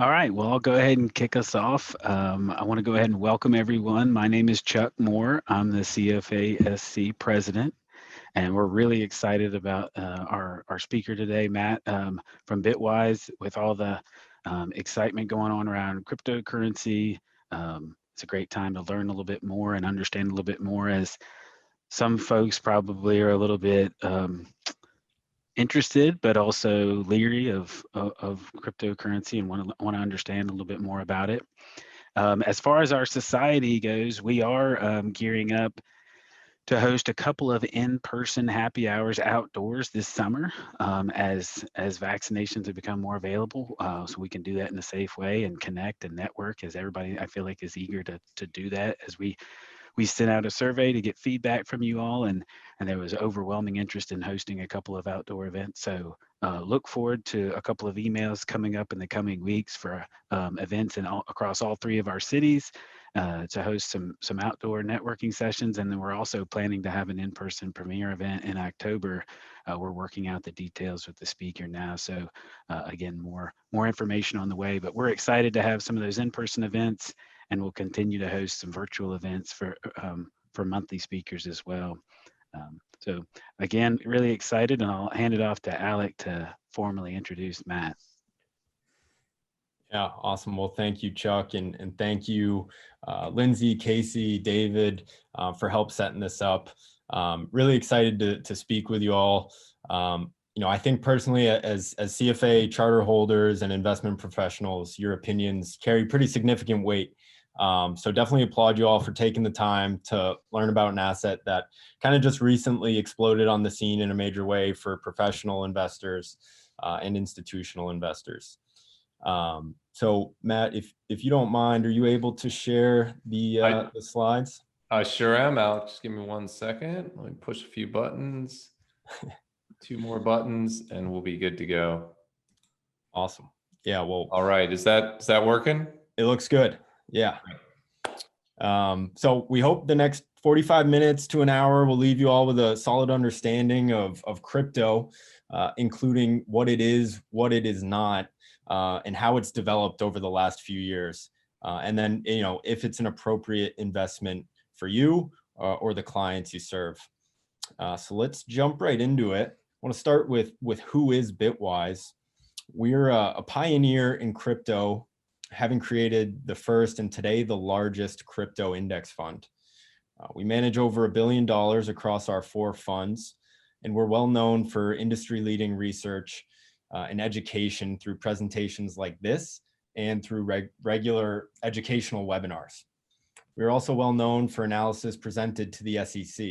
All right, well, I'll go ahead and kick us off. I want to go ahead and welcome everyone. My name is Chuck Moore. I'm the CFA SC president, and we're really excited about our speaker today, Matt from Bitwise, with all the excitement going on around cryptocurrency. It's a great time to learn a little bit more and understand a little bit more, as some folks probably are a little bit interested, but also leery of cryptocurrency and want to understand a little bit more about it. As far as our society goes, we are gearing up to host a couple of in-person happy hours outdoors this summer, as vaccinations have become more available, so we can do that in a safe way and connect and network, as everybody I feel like is eager to do that. As we sent out a survey to get feedback from you all, and there was overwhelming interest in hosting a couple of outdoor events. So look forward to a couple of emails coming up in the coming weeks for events across all three of our cities to host some outdoor networking sessions. And then we're also planning to have an in-person premiere event in October. We're working out the details with the speaker now. So again, more information on the way, but we're excited to have some of those in-person events, and we'll continue to host some virtual events for monthly speakers as well. So again, really excited, and I'll hand it off to Alec to formally introduce Matt. Yeah, awesome. Well, thank you, Chuck, and thank you, Lindsay, Casey, David, for help setting this up. Really excited to speak with you all. I think personally, as CFA charter holders and investment professionals, your opinions carry pretty significant weight. So definitely applaud you all for taking the time to learn about an asset that kind of just recently exploded on the scene in a major way for professional investors and institutional investors. So Matt, if you don't mind, are you able to share the slides? I sure am, Alex. Just give me 1 second. Let me push a few buttons. 2 more buttons and we'll be good to go. Awesome. Yeah, well. All right, is that working? It looks good. Yeah. So we hope the next 45 minutes to an hour will leave you all with a solid understanding of crypto, including what it is not, and how it's developed over the last few years. And then, if it's an appropriate investment for you or the clients you serve. So let's jump right into it. I want to start with who is Bitwise. We're a pioneer in crypto, having created the first and today the largest crypto index fund. We manage over $1 billion across our 4 funds, and we're well known for industry-leading research and education through presentations like this and through regular educational webinars. We're also well known for analysis presented to the SEC.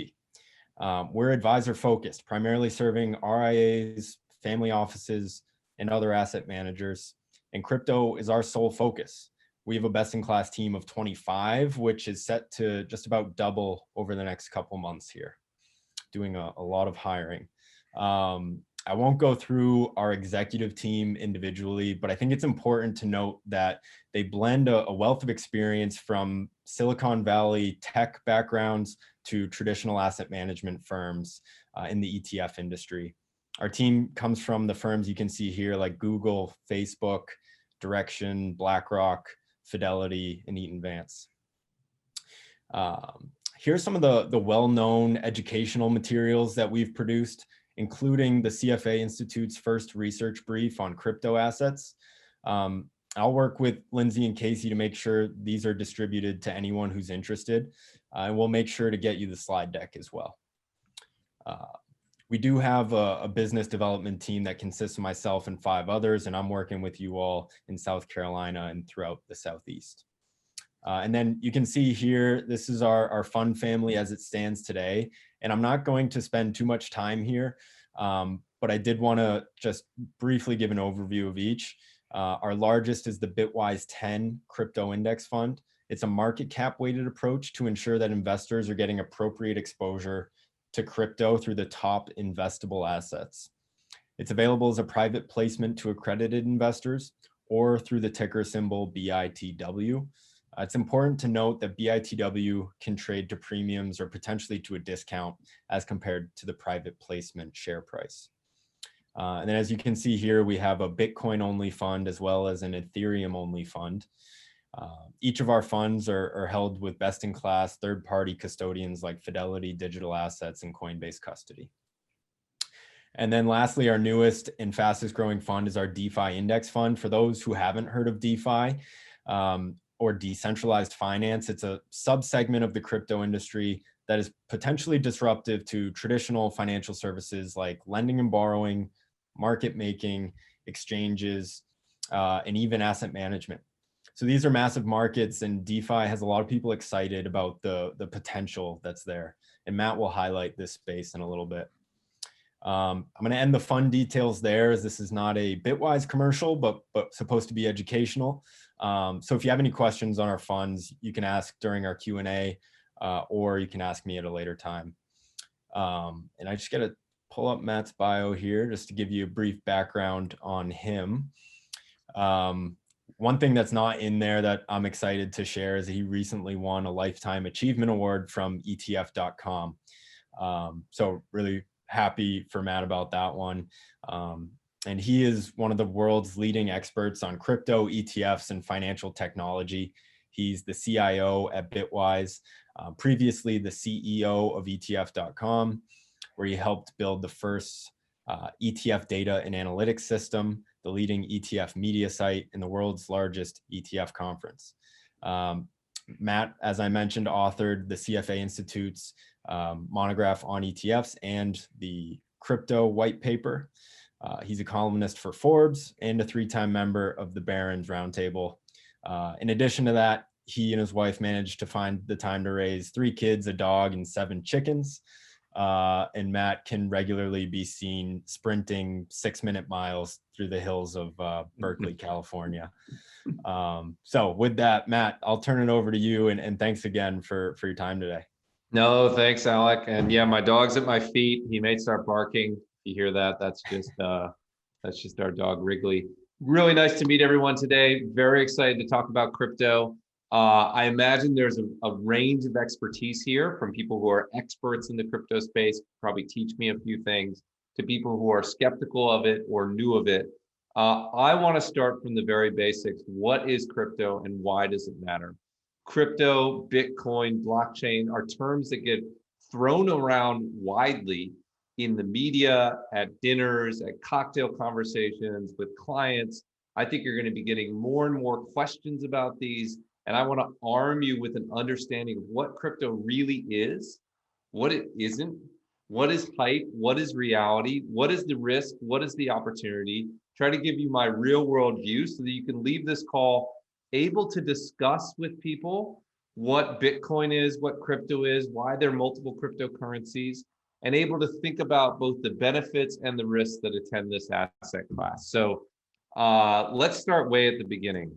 We're advisor focused, primarily serving RIAs, family offices, and other asset managers. And crypto is our sole focus. We have a best-in-class team of 25, which is set to just about double over the next couple months here, doing a lot of hiring. I won't go through our executive team individually, but I think it's important to note that they blend a wealth of experience from Silicon Valley tech backgrounds to traditional asset management firms in the ETF industry. Our team comes from the firms you can see here, like Google, Facebook, Direction, BlackRock, Fidelity, and Eaton Vance. Here's some of the well-known educational materials that we've produced, including the CFA Institute's first research brief on crypto assets. I'll work with Lindsay and Casey to make sure these are distributed to anyone who's interested. And we'll make sure to get you the slide deck as well. We do have a business development team that consists of myself and 5 others, and I'm working with you all in South Carolina and throughout the Southeast. And then you can see here, this is our fund family as it stands today. And I'm not going to spend too much time here, but I did want to just briefly give an overview of each. Our largest is the Bitwise 10 Crypto Index Fund. It's a market cap weighted approach to ensure that investors are getting appropriate exposure to crypto through the top investable assets. It's available as a private placement to accredited investors or through the ticker symbol BITW. It's important to note that BITW can trade to premiums or potentially to a discount as compared to the private placement share price. And then as you can see here, we have a Bitcoin only fund as well as an Ethereum only fund. Each of our funds are held with best in class third-party custodians like Fidelity Digital Assets and Coinbase Custody. And then lastly, our newest and fastest growing fund is our DeFi Index Fund. For those who haven't heard of DeFi or decentralized finance, it's a subsegment of the crypto industry that is potentially disruptive to traditional financial services like lending and borrowing, market making, exchanges, and even asset management. So these are massive markets, and DeFi has a lot of people excited about the potential that's there. And Matt will highlight this space in a little bit. I'm going to end the fund details there, as this is not a Bitwise commercial, but supposed to be educational. So if you have any questions on our funds, you can ask during our Q&A, or you can ask me at a later time. And I just got to pull up Matt's bio here just to give you a brief background on him. One thing that's not in there that I'm excited to share is that he recently won a Lifetime Achievement Award from ETF.com. So really happy for Matt about that one. And he is one of the world's leading experts on crypto, ETFs, and financial technology. He's the CIO at Bitwise, previously the CEO of ETF.com, where he helped build the first ETF data and analytics system, the leading ETF media site, and the world's largest ETF conference. Matt, as I mentioned, authored the CFA Institute's monograph on ETFs and the crypto white paper. He's a columnist for Forbes and a 3-time member of the Barron's Roundtable. In addition to that, he and his wife managed to find the time to raise 3 kids, a dog, and 7 chickens. And Matt can regularly be seen sprinting 6-minute miles through the hills of Berkeley, California. So with that, Matt, I'll turn it over to you, and thanks again for your time today. No, thanks, Alec. And yeah, my dog's at my feet. He may start barking. If you hear that, that's just our dog Wrigley. Really nice to meet everyone today. Very excited to talk about crypto. I imagine there's a range of expertise here, from people who are experts in the crypto space, probably teach me a few things, to people who are skeptical of it or new of it. I want to start from the very basics. What is crypto and why does it matter? Crypto, Bitcoin, blockchain are terms that get thrown around widely in the media, at dinners, at cocktail conversations with clients. I think you're going to be getting more and more questions about these. And I want to arm you with an understanding of what crypto really is, what it isn't, what is hype, what is reality, what is the risk, what is the opportunity. Try to give you my real world view so that you can leave this call able to discuss with people what Bitcoin is, what crypto is, why there are multiple cryptocurrencies, and able to think about both the benefits and the risks that attend this asset class. So let's start way at the beginning.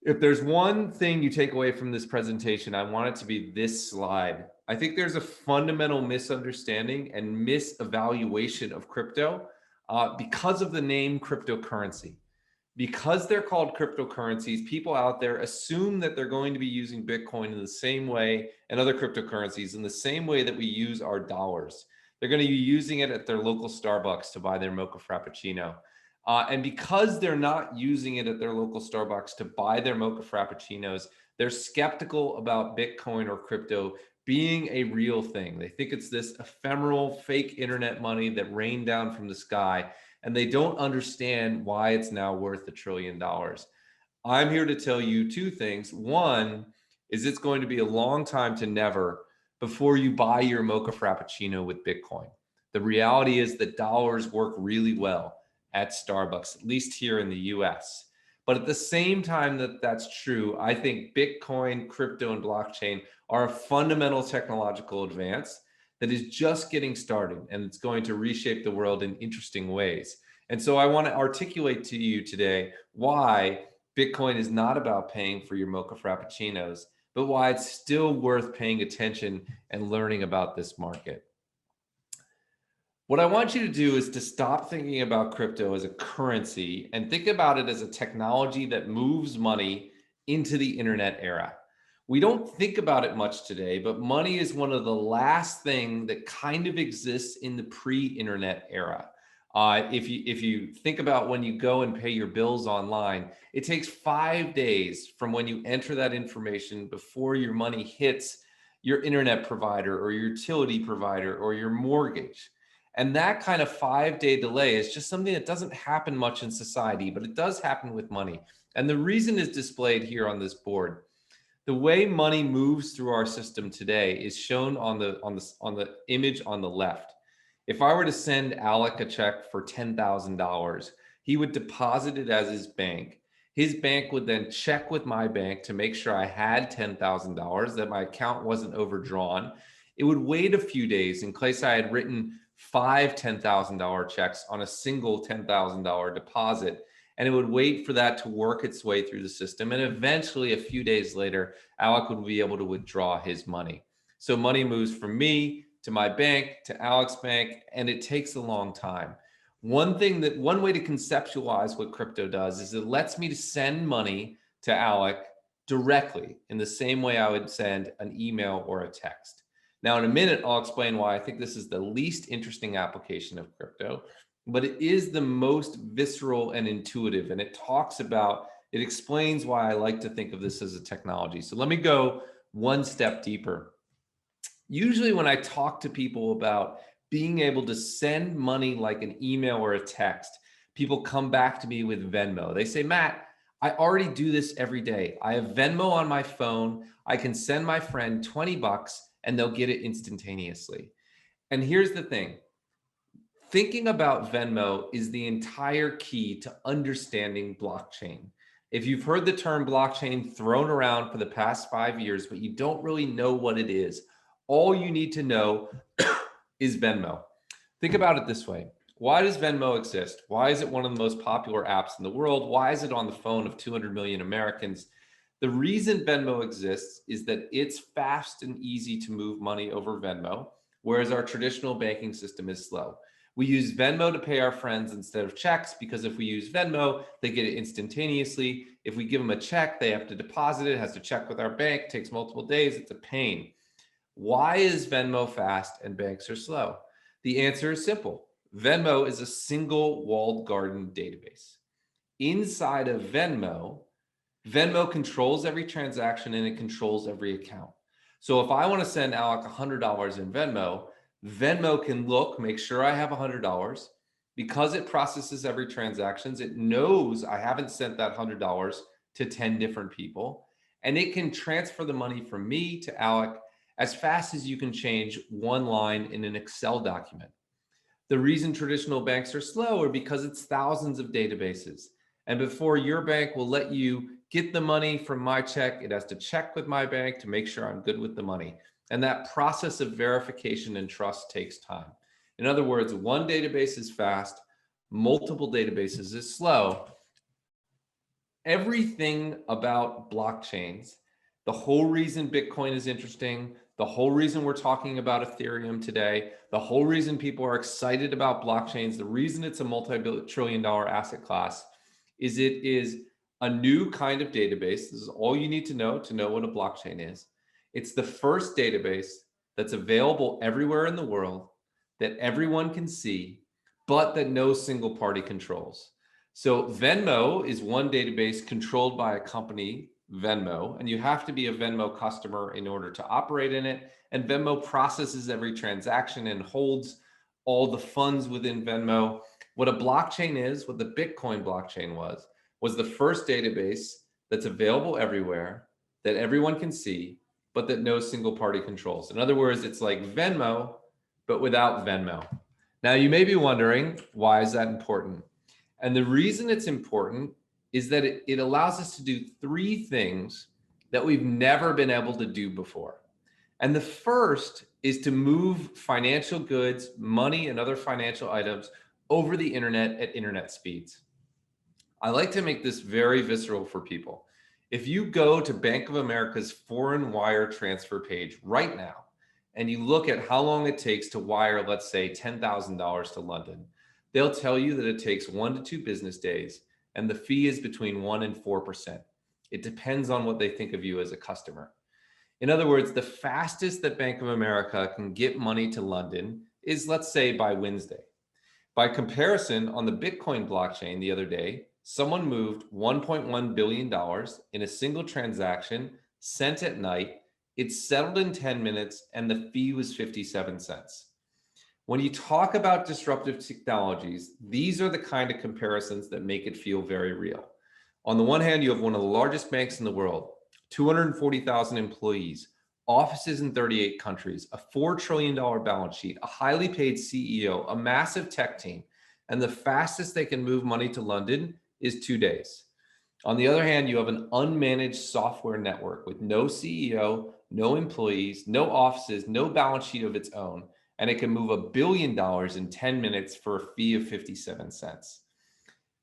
If there's one thing you take away from this presentation, I want it to be this slide. I think there's a fundamental misunderstanding and misevaluation of crypto because of the name cryptocurrency. Because they're called cryptocurrencies, people out there assume that they're going to be using Bitcoin in the same way, and other cryptocurrencies in the same way that we use our dollars. They're going to be using it at their local Starbucks to buy their mocha frappuccino. And because they're not using it at their local Starbucks to buy their mocha frappuccinos, they're skeptical about Bitcoin or crypto being a real thing. They think it's this ephemeral fake internet money that rained down from the sky, and they don't understand why it's now worth $1 trillion. I'm here to tell you 2 things. One is it's going to be a long time to never before you buy your mocha frappuccino with Bitcoin. The reality is that dollars work really well at Starbucks, at least here in the US. But at the same time that that's true, I think Bitcoin, crypto, and blockchain are a fundamental technological advance that is just getting started, and it's going to reshape the world in interesting ways. And so I want to articulate to you today why Bitcoin is not about paying for your mocha frappuccinos, but why it's still worth paying attention and learning about this market. What I want you to do is to stop thinking about crypto as a currency and think about it as a technology that moves money into the internet era. We don't think about it much today, but money is one of the last thing that kind of exists in the pre-internet era. If you think about when you go and pay your bills online, it takes 5 days from when you enter that information before your money hits your internet provider or your utility provider or your mortgage. And that kind of 5-day delay is just something that doesn't happen much in society, but it does happen with money. And the reason is displayed here on this board. The way money moves through our system today is shown on the image on the left. If I were to send Alec a check for $10,000, he would deposit it as his bank. His bank would then check with my bank to make sure I had $10,000, that my account wasn't overdrawn. It would wait a few days in case I had written 5 $10,000 checks on a single $10,000 deposit. And it would wait for that to work its way through the system. And eventually, a few days later, Alec would be able to withdraw his money. So money moves from me to my bank, to Alec's bank, and it takes a long time. One way to conceptualize what crypto does is it lets me to send money to Alec directly in the same way I would send an email or a text. Now, in a minute, I'll explain why I think this is the least interesting application of crypto, but it is the most visceral and intuitive. And it explains why I like to think of this as a technology. So let me go one step deeper. Usually when I talk to people about being able to send money like an email or a text, people come back to me with Venmo. They say, Matt, I already do this every day. I have Venmo on my phone. I can send my friend $20 and they'll get it instantaneously. And here's the thing. Thinking about Venmo is the entire key to understanding blockchain. If you've heard the term blockchain thrown around for the past 5 years, but you don't really know what it is, all you need to know is Venmo. Think about it this way. Why does Venmo exist? Why is it one of the most popular apps in the world? Why is it on the phone of 200 million Americans? The reason Venmo exists is that it's fast and easy to move money over Venmo, whereas our traditional banking system is slow. We use Venmo to pay our friends instead of checks because if we use Venmo, they get it instantaneously. If we give them a check, they have to deposit it, has to check with our bank, takes multiple days. It's a pain. Why is Venmo fast and banks are slow? The answer is simple. Venmo is a single walled garden database. Inside of Venmo controls every transaction and it controls every account. So if I want to send Alec $100 in Venmo can look, make sure I have $100. Because it processes every transaction, it knows I haven't sent that $100 to 10 different people. And it can transfer the money from me to Alec as fast as you can change one line in an Excel document. The reason traditional banks are slow are because it's thousands of databases. And before your bank will let you get the money from my check, it has to check with my bank to make sure I'm good with the money. And that process of verification and trust takes time. In other words, one database is fast, multiple databases is slow. Everything about blockchains, the whole reason Bitcoin is interesting, the whole reason we're talking about Ethereum today, the whole reason people are excited about blockchains, the reason it's a multi-trillion-dollar asset class is it is a new kind of database. This is all you need to know what a blockchain is. It's the first database that's available everywhere in the world that everyone can see, but that no single party controls. So Venmo is one database controlled by a company, Venmo, and you have to be a Venmo customer in order to operate in it. And Venmo processes every transaction and holds all the funds within Venmo. What a blockchain is, what the Bitcoin blockchain was the first database that's available everywhere that everyone can see, but that no single party controls. In other words, it's like Venmo, but without Venmo. Now you may be wondering, why is that important? And the reason it's important is that it allows us to do 3 things that we've never been able to do before. And the first is to move financial goods, money, and other financial items over the internet at internet speeds. I like to make this very visceral for people. If you go to Bank of America's foreign wire transfer page right now, and you look at how long it takes to wire, let's say $10,000 to London, they'll tell you that it takes 1 to 2 business days, and the fee is between 1% and 4%. It depends on what they think of you as a customer. In other words, the fastest that Bank of America can get money to London is, let's say, by Wednesday. By comparison, on the Bitcoin blockchain the other day, someone moved $1.1 billion in a single transaction, sent at night. It settled in 10 minutes, and the fee was 57 cents. When you talk about disruptive technologies, these are the kind of comparisons that make it feel very real. On the one hand, you have one of the largest banks in the world, 240,000 employees, offices in 38 countries, a $4 trillion balance sheet, a highly paid CEO, a massive tech team, and the fastest they can move money to London is 2 days. On the other hand, you have an unmanaged software network with no CEO, no employees, no offices, no balance sheet of its own, and it can move $1 billion in 10 minutes for a fee of 57 cents.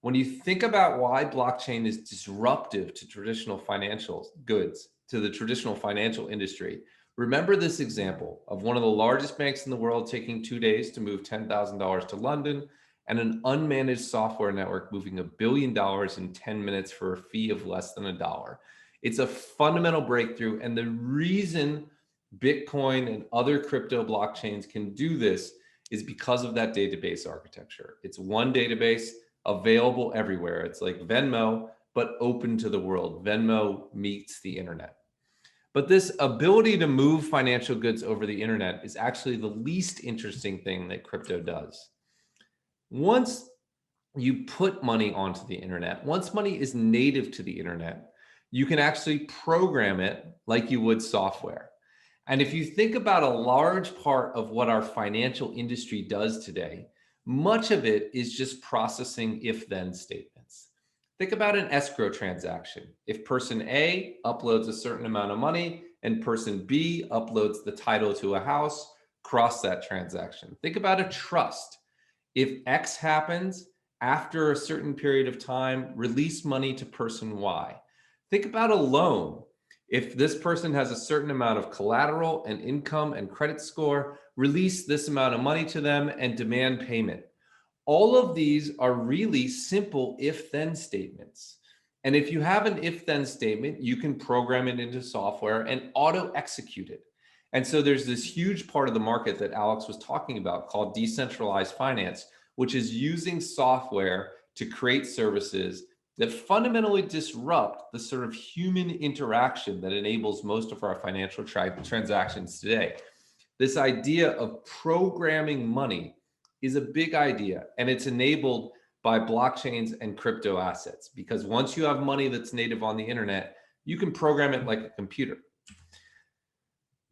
When you think about why blockchain is disruptive to traditional financial goods, to the traditional financial industry, remember this example of one of the largest banks in the world taking 2 days to move $10,000 to London, and an unmanaged software network moving $1 billion in 10 minutes for a fee of less than $1. It's a fundamental breakthrough, and the reason Bitcoin and other crypto blockchains can do this is because of that database architecture. It's one database available everywhere. It's like Venmo, but open to the world. Venmo meets the internet. But this ability to move financial goods over the internet is actually the least interesting thing that crypto does. Once you put money onto the internet, once money is native to the internet, you can actually program it like you would software. And if you think about a large part of what our financial industry does today, much of it is just processing if-then statements. Think about an escrow transaction. If person A uploads a certain amount of money and person B uploads the title to a house, cross that transaction. Think about a trust. If X happens, after a certain period of time, release money to person Y. Think about a loan. If this person has a certain amount of collateral and income and credit score, release this amount of money to them and demand payment. All of these are really simple if-then statements. And if you have an if-then statement, you can program it into software and auto-execute it. And so there's this huge part of the market that Alex was talking about called decentralized finance, which is using software to create services that fundamentally disrupt the sort of human interaction that enables most of our financial transactions today. This idea of programming money is a big idea, and it's enabled by blockchains and crypto assets, because once you have money that's native on the internet, you can program it like a computer.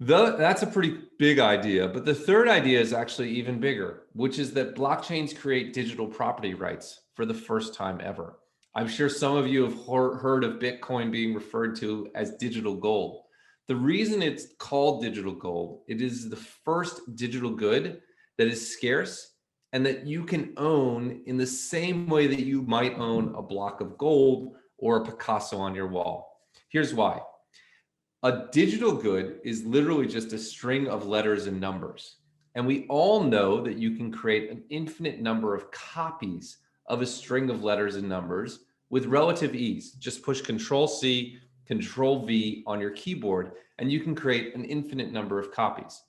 That's a pretty big idea, but the third idea is actually even bigger, which is that blockchains create digital property rights for the first time ever. I'm sure some of you have heard of Bitcoin being referred to as digital gold. The reason it's called digital gold, it is the first digital good that is scarce and that you can own in the same way that you might own a block of gold or a Picasso on your wall. Here's why. A digital good is literally just a string of letters and numbers. And we all know that you can create an infinite number of copies of a string of letters and numbers with relative ease. Just push Control-C, Control-V on your keyboard, and you can create an infinite number of copies.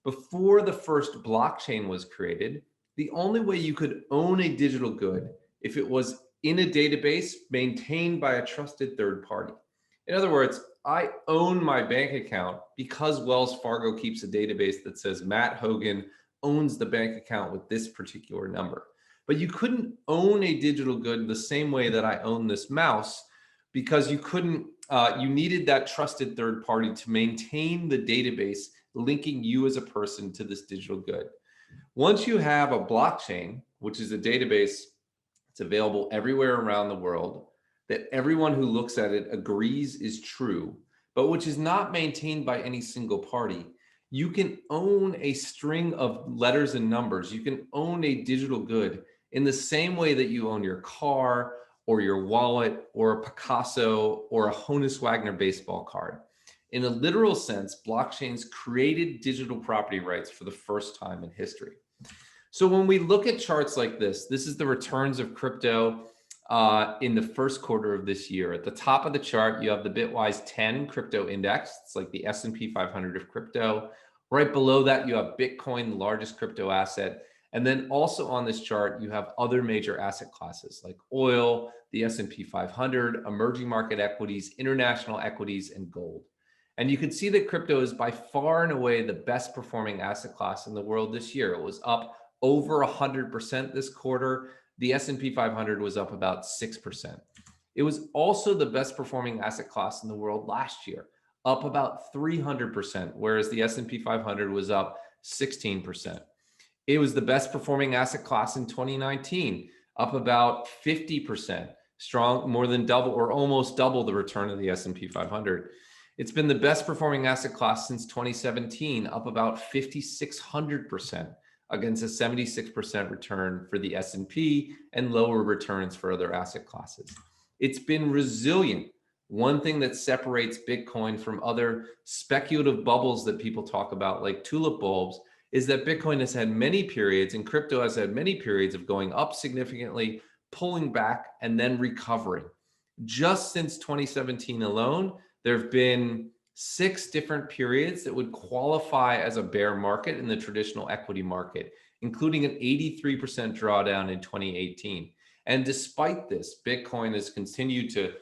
Before the first blockchain was created, the only way you could own a digital good if it was in a database maintained by a trusted third party. In other words, I own my bank account because Wells Fargo keeps a database that says Matt Hougan owns the bank account with this particular number. But you couldn't own a digital good the same way that I own this mouse, because you couldn't, you needed that trusted third party to maintain the database linking you as a person to this digital good. Once you have a blockchain, which is a database that's available everywhere around the world, that everyone who looks at it agrees is true, but which is not maintained by any single party, you can own a string of letters and numbers. You can own a digital good in the same way that you own your car or your wallet or a Picasso or a Honus Wagner baseball card. In a literal sense, blockchains created digital property rights for the first time in history. So when we look at charts like this is the returns of crypto in the first quarter of this year. At the top of the chart, you have the Bitwise 10 crypto index. It's like the S&P 500 of crypto. Right below that, you have Bitcoin, the largest crypto asset. And then also on this chart, you have other major asset classes like oil, the S&P 500, emerging market equities, international equities, and gold. And you can see that crypto is by far and away the best performing asset class in the world this year. It was up over 100% this quarter. The S&P 500 was up about 6%. It was also the best performing asset class in the world last year, up about 300%, whereas the S&P 500 was up 16%. It was the best performing asset class in 2019, up about 50%, strong, more than double or almost double the return of the S&P 500. It's been the best performing asset class since 2017, up about 5,600% against a 76% return for the S&P and lower returns for other asset classes. It's been resilient. One thing that separates Bitcoin from other speculative bubbles that people talk about, like tulip bulbs, is that Bitcoin has had many periods and crypto has had many periods of going up significantly, pulling back, and then recovering. Just since 2017 alone, there have been 6 different periods that would qualify as a bear market in the traditional equity market, including an 83% drawdown in 2018. And despite this, Bitcoin has continued to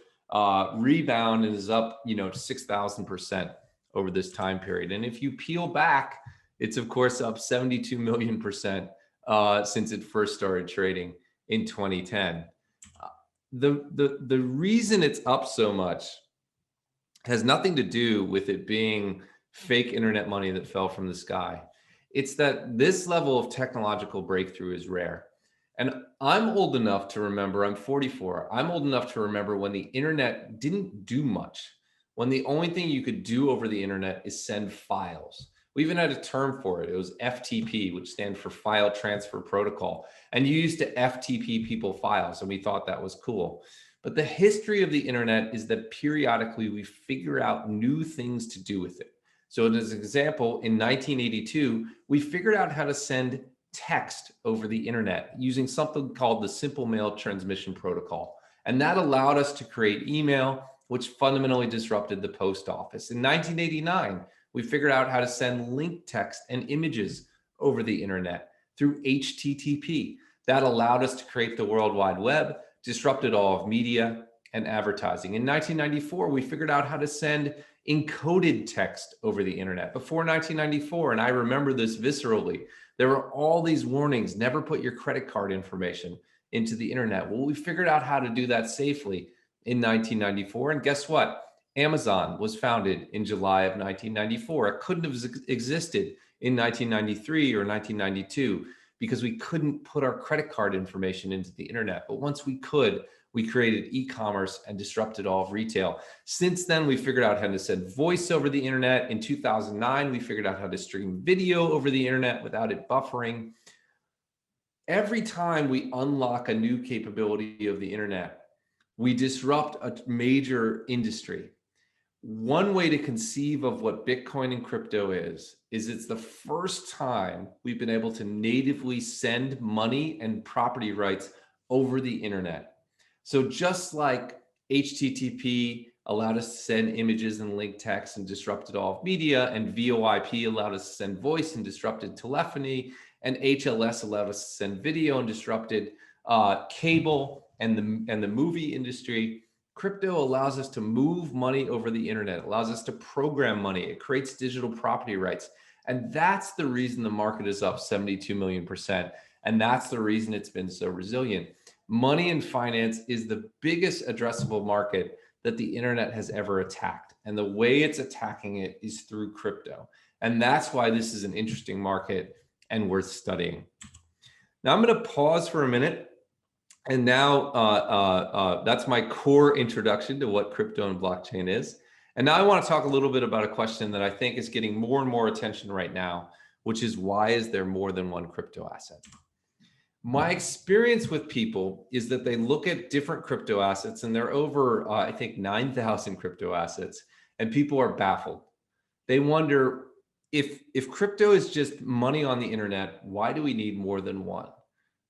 rebound and is up, to 6,000% over this time period. And if you peel back, it's of course up 72 million percent since it first started trading in 2010. The reason it's up so much has nothing to do with it being fake internet money that fell from the sky. It's that this level of technological breakthrough is rare. And I'm old enough to remember, I'm 44, I'm old enough to remember when the internet didn't do much, when the only thing you could do over the internet is send files. We even had a term for it. It was FTP, which stands for File Transfer Protocol. And you used to FTP people files, and we thought that was cool. But the history of the internet is that periodically we figure out new things to do with it. So as an example, in 1982, we figured out how to send text over the internet using something called the Simple Mail Transmission Protocol. And that allowed us to create email, which fundamentally disrupted the post office. In 1989, we figured out how to send linked text and images over the internet through HTTP. That allowed us to create the World Wide Web, disrupted all of media and advertising. In 1994, we figured out how to send encoded text over the internet. Before 1994, and I remember this viscerally, there were all these warnings, never put your credit card information into the internet. Well, we figured out how to do that safely in 1994. And guess what? Amazon was founded in July of 1994. It couldn't have existed in 1993 or 1992 because we couldn't put our credit card information into the internet. But once we could, we created e-commerce and disrupted all of retail. Since then, we figured out how to send voice over the internet. In 2009, we figured out how to stream video over the internet without it buffering. Every time we unlock a new capability of the internet, we disrupt a major industry. One way to conceive of what Bitcoin and crypto is it's the first time we've been able to natively send money and property rights over the internet. So just like HTTP allowed us to send images and linked text and disrupted all of media, and VoIP allowed us to send voice and disrupted telephony, and HLS allowed us to send video and disrupted cable and the movie industry, crypto allows us to move money over the internet, allows us to program money, it creates digital property rights. And that's the reason the market is up 72 million percent. And that's the reason it's been so resilient. Money and finance is the biggest addressable market that the internet has ever attacked. And the way it's attacking it is through crypto. And that's why this is an interesting market and worth studying. Now I'm going to pause for a minute. And now that's my core introduction to what crypto and blockchain is. And now I want to talk a little bit about a question that I think is getting more and more attention right now, which is why is there more than one crypto asset? My experience with people is that they look at different crypto assets, and there are over, I think, 9,000 crypto assets, and people are baffled. They wonder, if crypto is just money on the internet, why do we need more than one?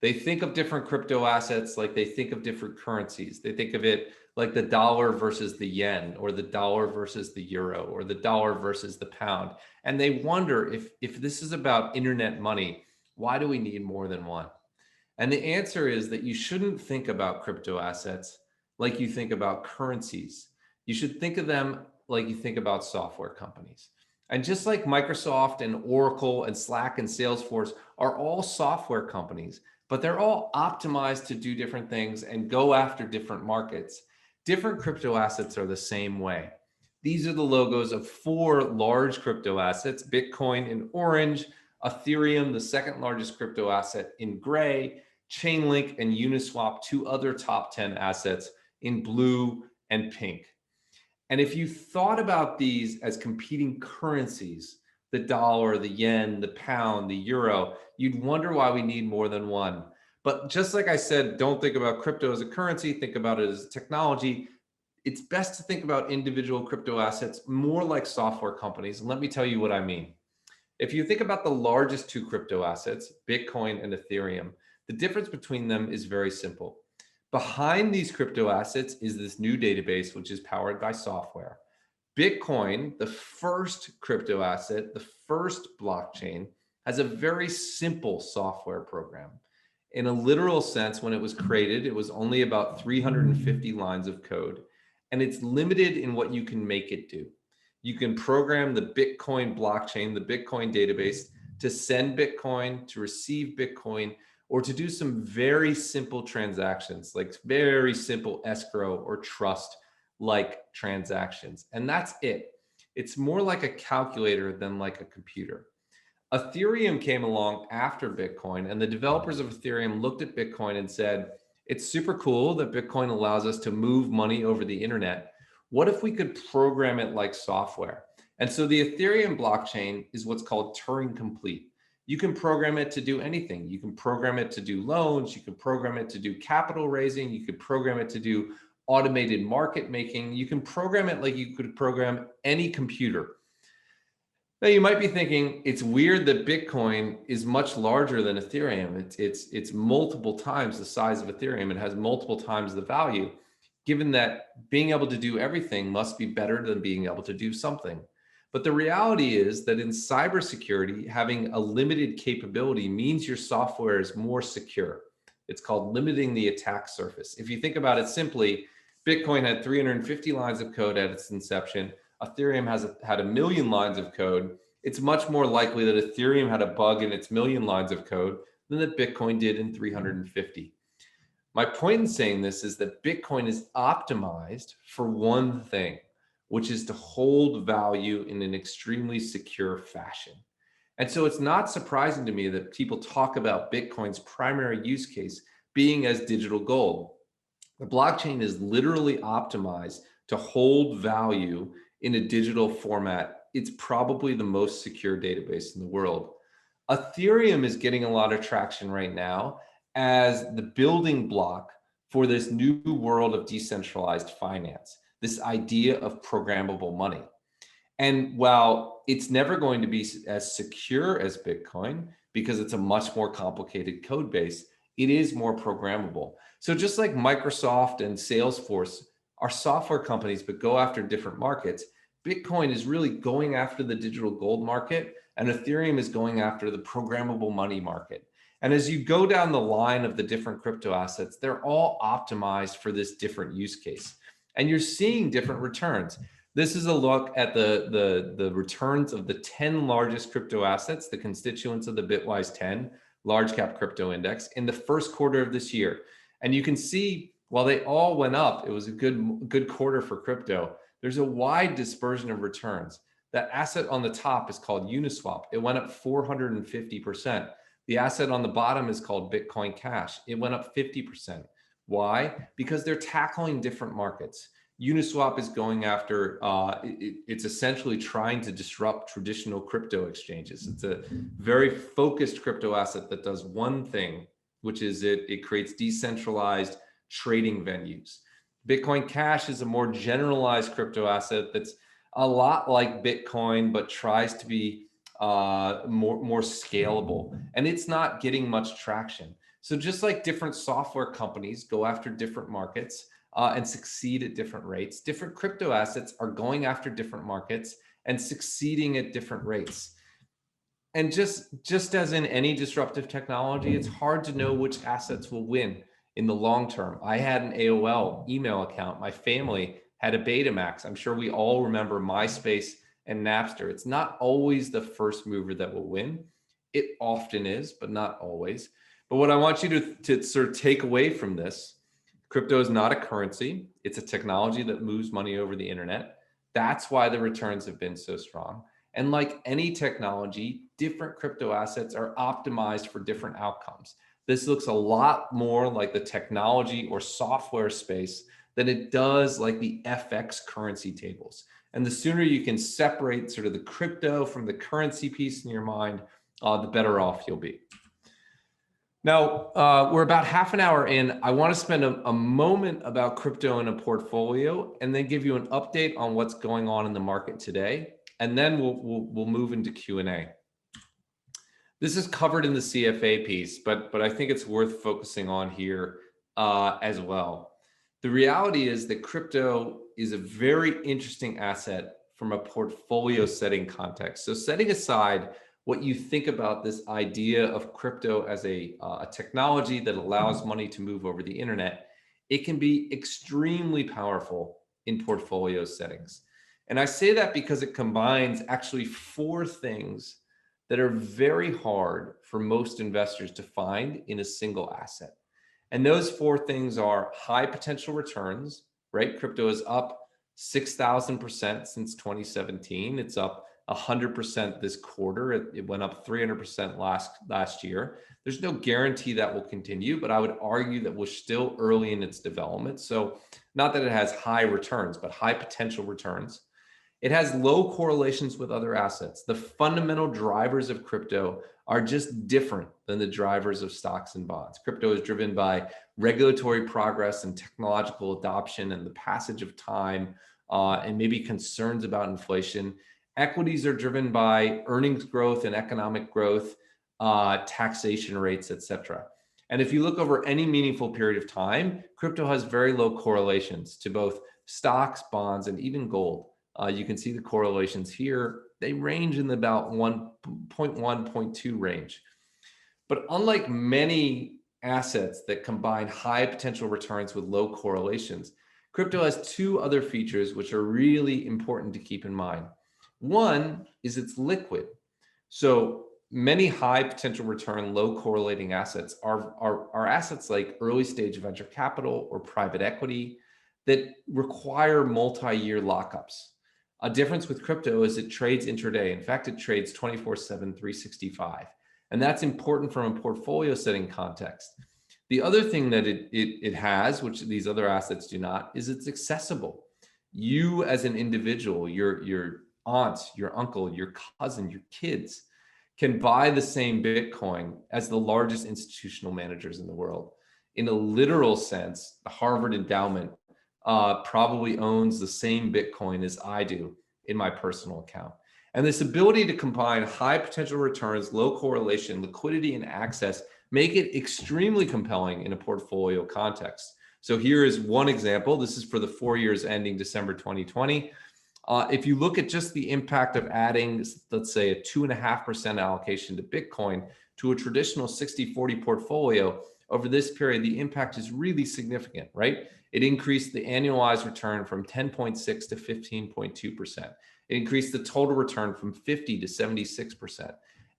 They think of different crypto assets like they think of different currencies. They think of it like the dollar versus the yen, or the dollar versus the euro, or the dollar versus the pound. And they wonder, if this is about internet money, why do we need more than one? And the answer is that you shouldn't think about crypto assets like you think about currencies. You should think of them like you think about software companies. And just like Microsoft and Oracle and Slack and Salesforce are all software companies, but they're all optimized to do different things and go after different markets. Different crypto assets are the same way. These are the logos of 4 large crypto assets: Bitcoin in orange, Ethereum, the second largest crypto asset, in gray, Chainlink and Uniswap, 2 other top 10 assets, in blue and pink. And if you thought about these as competing currencies, the dollar, the yen, the pound, the euro, you'd wonder why we need more than one. But just like I said, don't think about crypto as a currency, think about it as technology. It's best to think about individual crypto assets more like software companies. And let me tell you what I mean. If you think about the largest 2 crypto assets, Bitcoin and Ethereum, the difference between them is very simple. Behind these crypto assets is this new database, which is powered by software. Bitcoin, the first crypto asset, the first blockchain, has a very simple software program. In a literal sense, when it was created, it was only about 350 lines of code, and it's limited in what you can make it do. You can program the Bitcoin blockchain, the Bitcoin database, to send Bitcoin, to receive Bitcoin, or to do some very simple transactions, like very simple escrow or trust like transactions. And that's it. It's more like a calculator than like a computer. Ethereum came along after Bitcoin, and the developers of Ethereum looked at Bitcoin and said, it's super cool that Bitcoin allows us to move money over the internet. What if we could program it like software? And so the Ethereum blockchain is what's called Turing complete. You can program it to do anything. You can program it to do loans. You can program it to do capital raising. You could program it to do automated market making. You can program it like you could program any computer. Now you might be thinking, it's weird that Bitcoin is much larger than Ethereum. It's multiple times the size of Ethereum. It has multiple times the value, given that being able to do everything must be better than being able to do something. But the reality is that in cybersecurity, having a limited capability means your software is more secure. It's called limiting the attack surface. If you think about it simply, Bitcoin had 350 lines of code at its inception. Ethereum had 1 million lines of code. It's much more likely that Ethereum had a bug in its 1 million lines of code than that Bitcoin did in 350. My point in saying this is that Bitcoin is optimized for one thing, which is to hold value in an extremely secure fashion. And so it's not surprising to me that people talk about Bitcoin's primary use case being as digital gold. The blockchain is literally optimized to hold value in a digital format. It's probably the most secure database in the world. Ethereum is getting a lot of traction right now as the building block for this new world of decentralized finance, this idea of programmable money. And while it's never going to be as secure as Bitcoin, because it's a much more complicated code base, it is more programmable. So just like Microsoft and Salesforce are software companies, but go after different markets, Bitcoin is really going after the digital gold market, and Ethereum is going after the programmable money market. And as you go down the line of the different crypto assets, they're all optimized for this different use case. And you're seeing different returns. This is a look at the returns of the 10 largest crypto assets, the constituents of the Bitwise 10 large cap crypto index in the first quarter of this year. And you can see, while they all went up, it was a good quarter for crypto. There's a wide dispersion of returns. That asset on the top is called Uniswap. It went up 450%. The asset on the bottom is called Bitcoin Cash. It went up 50%. Why? Because they're tackling different markets. Uniswap is going after, it's essentially trying to disrupt traditional crypto exchanges. It's a very focused crypto asset that does one thing, which is it creates decentralized trading venues. Bitcoin Cash is a more generalized crypto asset that's a lot like Bitcoin, but tries to be more scalable. And it's not getting much traction. So just like different software companies go after different markets and succeed at different rates, different crypto assets are going after different markets and succeeding at different rates. And just as in any disruptive technology, it's hard to know which assets will win in the long term. I had an AOL email account. My family had a Betamax. I'm sure we all remember MySpace and Napster. It's not always the first mover that will win. It often is, but not always. But what I want you to sort of take away from this, crypto is not a currency. It's a technology that moves money over the internet. That's why the returns have been so strong. And like any technology, different crypto assets are optimized for different outcomes. This looks a lot more like the technology or software space than it does like the FX currency tables. And the sooner you can separate sort of the crypto from the currency piece in your mind, the better off you'll be. Now, we're about half an hour in. I want to spend a moment about crypto in a portfolio and then give you an update on what's going on in the market today. And then we'll move into Q&A. This is covered in the CFA piece, but I think it's worth focusing on here as well. The reality is that crypto is a very interesting asset from a portfolio setting context. So setting aside what you think about this idea of crypto as a technology that allows money to move over the internet, it can be extremely powerful in portfolio settings. And I say that because it combines actually 4 things that are very hard for most investors to find in a single asset. And those 4 things are high potential returns, right? Crypto is up 6,000% since 2017. It's up 100% this quarter. It went up 300% last year. There's no guarantee that will continue, but I would argue that we're still early in its development. So not that it has high returns, but high potential returns. It has low correlations with other assets. The fundamental drivers of crypto are just different than the drivers of stocks and bonds. Crypto is driven by regulatory progress and technological adoption and the passage of time and maybe concerns about inflation. Equities are driven by earnings growth and economic growth, taxation rates, et cetera. And if you look over any meaningful period of time, crypto has very low correlations to both stocks, bonds, and even gold. You can see the correlations here. They range in about 1.1, 0.2 range. But unlike many assets that combine high potential returns with low correlations, crypto has 2 other features which are really important to keep in mind. One is it's liquid. So many high potential return, low correlating assets are assets like early stage venture capital or private equity that require multi-year lockups. A difference with crypto is it trades intraday. In fact, it trades 24/7, 365. And that's important from a portfolio setting context. The other thing that it has, which these other assets do not, is it's accessible. You as an individual, your aunt, your uncle, your cousin, your kids can buy the same Bitcoin as the largest institutional managers in the world. In a literal sense, the Harvard Endowment probably owns the same Bitcoin as I do in my personal account. And this ability to combine high potential returns, low correlation, liquidity, and access make it extremely compelling in a portfolio context. So here is one example. This is for the 4 years ending December 2020. If you look at just the impact of adding, let's say, a 2.5% allocation to Bitcoin to a traditional 60-40 portfolio, over this period, the impact is really significant, right? It increased the annualized return from 10.6 to 15.2%. It increased the total return from 50 to 76%.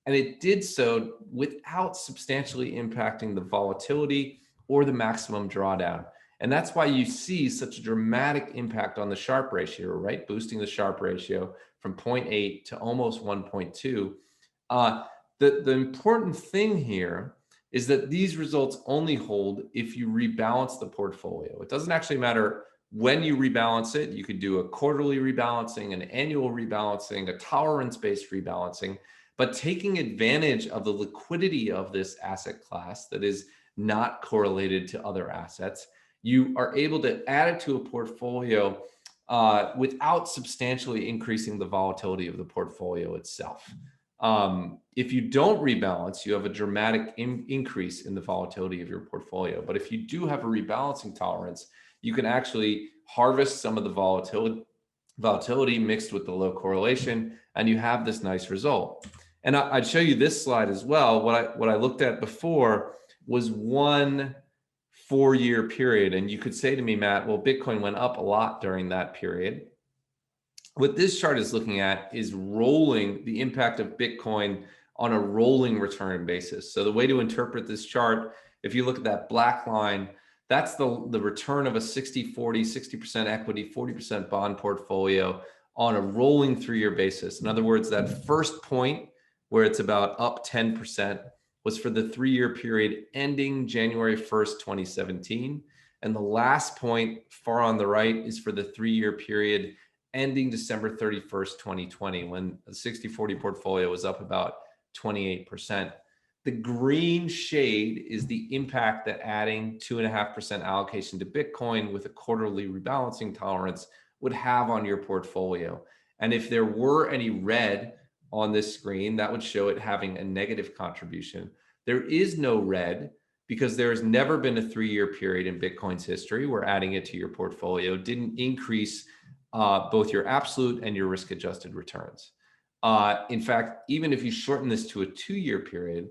And it did so without substantially impacting the volatility or the maximum drawdown. And that's why you see such a dramatic impact on the Sharpe ratio, right? Boosting the Sharpe ratio from 0.8 to almost 1.2. The important thing here is that these results only hold if you rebalance the portfolio. It doesn't actually matter when you rebalance it. You could do a quarterly rebalancing, an annual rebalancing, a tolerance-based rebalancing, but taking advantage of the liquidity of this asset class that is not correlated to other assets, you are able to add it to a portfolio without substantially increasing the volatility of the portfolio itself. If you don't rebalance, you have a dramatic increase in the volatility of your portfolio. But if you do have a rebalancing tolerance, you can actually harvest some of the volatility mixed with the low correlation, and you have this nice result. And I'd show you this slide as well. What I looked at before was 1 4-year period. And you could say to me, Matt, well, Bitcoin went up a lot during that period. What this chart is looking at is rolling the impact of Bitcoin on a rolling return basis. So the way to interpret this chart, if you look at that black line, that's the return of a 60-40, 60% equity, 40% bond portfolio on a rolling 3-year basis. In other words, that first point where it's about up 10% was for the 3-year period ending January 1st, 2017. And the last point far on the right is for the 3-year period ending December 31st, 2020, when the 60-40 portfolio was up about 28%. The green shade is the impact that adding 2.5% allocation to Bitcoin with a quarterly rebalancing tolerance would have on your portfolio. And if there were any red on this screen, that would show it having a negative contribution. There is no red because there has never been a 3-year period in Bitcoin's history where adding it to your portfolio didn't increase both your absolute and your risk-adjusted returns. In fact, even if you shorten this to a 2-year period,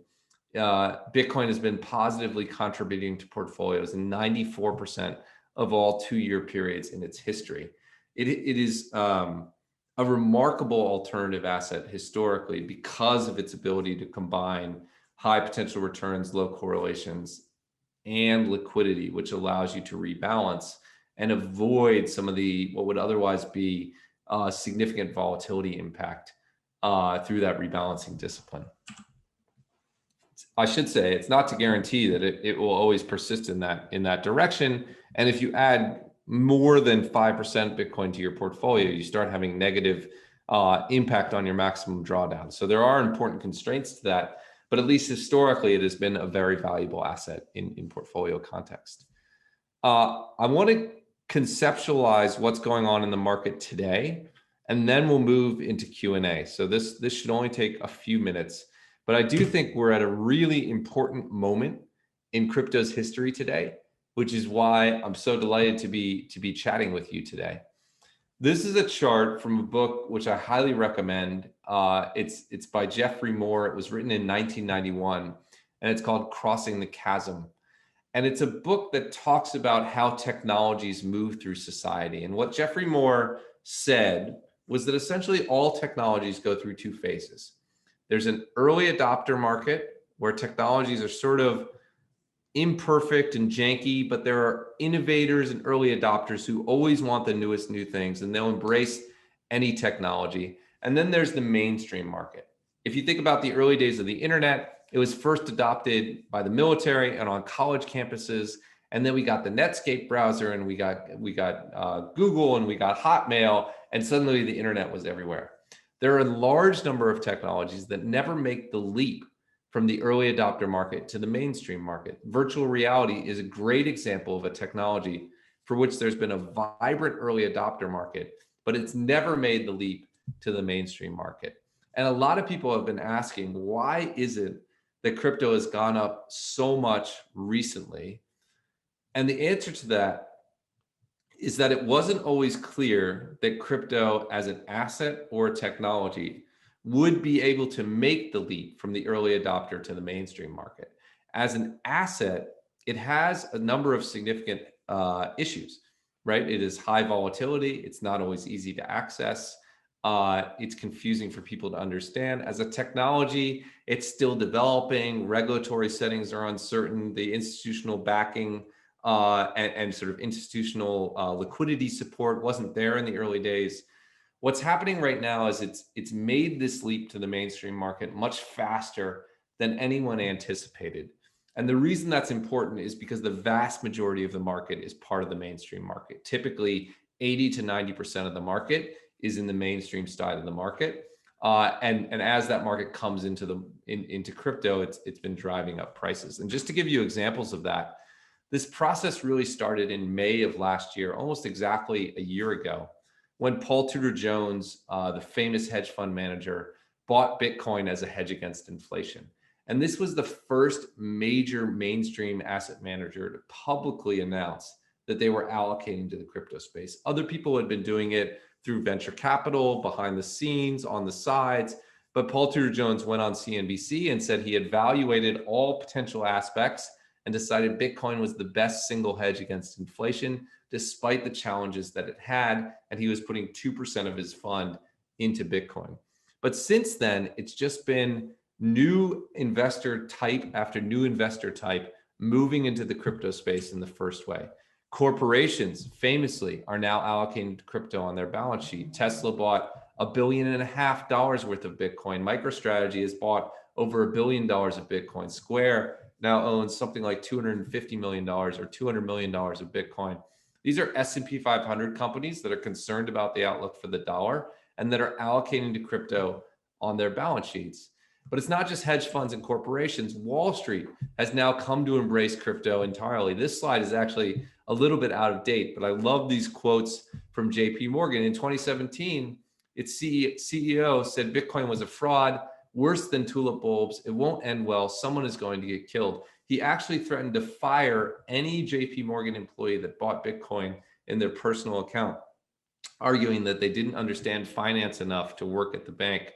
Bitcoin has been positively contributing to portfolios in 94% of all 2-year periods in its history. It is a remarkable alternative asset historically because of its ability to combine high potential returns, low correlations, and liquidity, which allows you to rebalance and avoid some of the what would otherwise be significant volatility impact through that rebalancing discipline. I should say it's not to guarantee that it will always persist in that direction. And if you add more than 5% Bitcoin to your portfolio, you start having negative impact on your maximum drawdown. So there are important constraints to that, but at least historically, it has been a very valuable asset in portfolio context. I want to conceptualize what's going on in the market today, and then we'll move into Q&A. So this should only take a few minutes, but I do think we're at a really important moment in crypto's history today, which is why I'm so delighted to be chatting with you today. This is a chart from a book which I highly recommend. It's by Jeffrey Moore. It was written in 1991, and it's called Crossing the Chasm. And it's a book that talks about how technologies move through society. And what Jeffrey Moore said was that essentially all technologies go through 2 phases. There's an early adopter market where technologies are sort of imperfect and janky, but there are innovators and early adopters who always want the newest new things, and they'll embrace any technology. And then there's the mainstream market. If you think about the early days of the internet, it was first adopted by the military and on college campuses. And then we got the Netscape browser, and we got Google, and we got Hotmail, and suddenly the internet was everywhere. There are a large number of technologies that never make the leap from the early adopter market to the mainstream market. Virtual reality is a great example of a technology for which there's been a vibrant early adopter market, but it's never made the leap to the mainstream market. And a lot of people have been asking, why is it that crypto has gone up so much recently? And the answer to that is that it wasn't always clear that crypto as an asset or a technology would be able to make the leap from the early adopter to the mainstream market. As an asset, it has a number of significant issues, right? It is high volatility. It's not always easy to access. It's confusing for people to understand. As a technology, it's still developing. Regulatory settings are uncertain. The institutional backing and sort of institutional liquidity support wasn't there in the early days. What's happening right now is it's made this leap to the mainstream market much faster than anyone anticipated. And the reason that's important is because the vast majority of the market is part of the mainstream market. Typically, 80 to 90% of the market is in the mainstream side of the market. And as that market comes into crypto, it's been driving up prices. And just to give you examples of that, this process really started in May of last year, almost exactly a year ago, when Paul Tudor Jones, the famous hedge fund manager, bought Bitcoin as a hedge against inflation. And this was the first major mainstream asset manager to publicly announce that they were allocating to the crypto space. Other people had been doing it through venture capital, behind the scenes, on the sides. But Paul Tudor Jones went on CNBC and said he had evaluated all potential aspects and decided Bitcoin was the best single hedge against inflation, despite the challenges that it had. And he was putting 2% of his fund into Bitcoin. But since then, it's just been new investor type after new investor type moving into the crypto space in the first way. Corporations famously are now allocating to crypto on their balance sheet. Tesla bought $1.5 billion worth of Bitcoin. MicroStrategy has bought over $1 billion of Bitcoin. Square now owns something like $250 million or $200 million of Bitcoin. These are S&P 500 companies that are concerned about the outlook for the dollar and that are allocating to crypto on their balance sheets. But it's not just hedge funds and corporations. Wall Street has now come to embrace crypto entirely. This slide is actually a little bit out of date, but I love these quotes from JP Morgan. In 2017, its CEO said Bitcoin was a fraud, worse than tulip bulbs. It won't end well. Someone is going to get killed. He actually threatened to fire any JP Morgan employee that bought Bitcoin in their personal account, arguing that they didn't understand finance enough to work at the bank.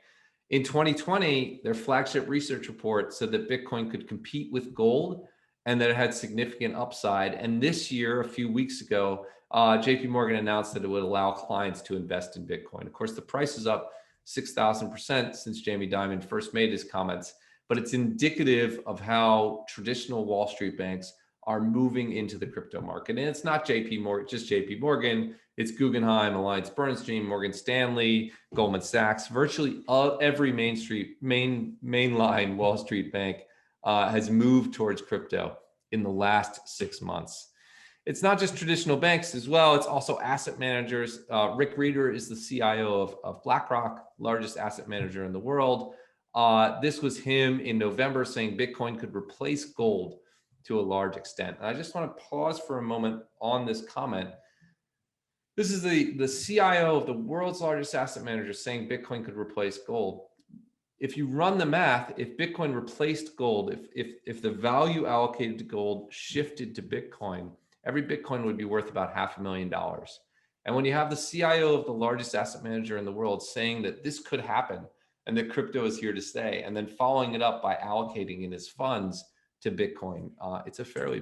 In 2020, their flagship research report said that Bitcoin could compete with gold and that it had significant upside. And this year, a few weeks ago, JP Morgan announced that it would allow clients to invest in Bitcoin. Of course, the price is up 6,000% since Jamie Dimon first made his comments, but it's indicative of how traditional Wall Street banks are moving into the crypto market. And it's not JP Morgan, just JP Morgan. It's Guggenheim, AllianceBernstein, Morgan Stanley, Goldman Sachs. Virtually every mainline Wall Street bank has moved towards crypto in the last 6 months. It's not just traditional banks as well. It's also asset managers. Rick Rieder is the CIO of BlackRock, largest asset manager in the world. This was him in November saying Bitcoin could replace gold to a large extent. And I just want to pause for a moment on this comment. This is the CIO of the world's largest asset manager saying Bitcoin could replace gold. If you run the math, if Bitcoin replaced gold, if the value allocated to gold shifted to Bitcoin, every Bitcoin would be worth about $500,000. And when you have the CIO of the largest asset manager in the world saying that this could happen and that crypto is here to stay, and then following it up by allocating in his funds to Bitcoin, it's a fairly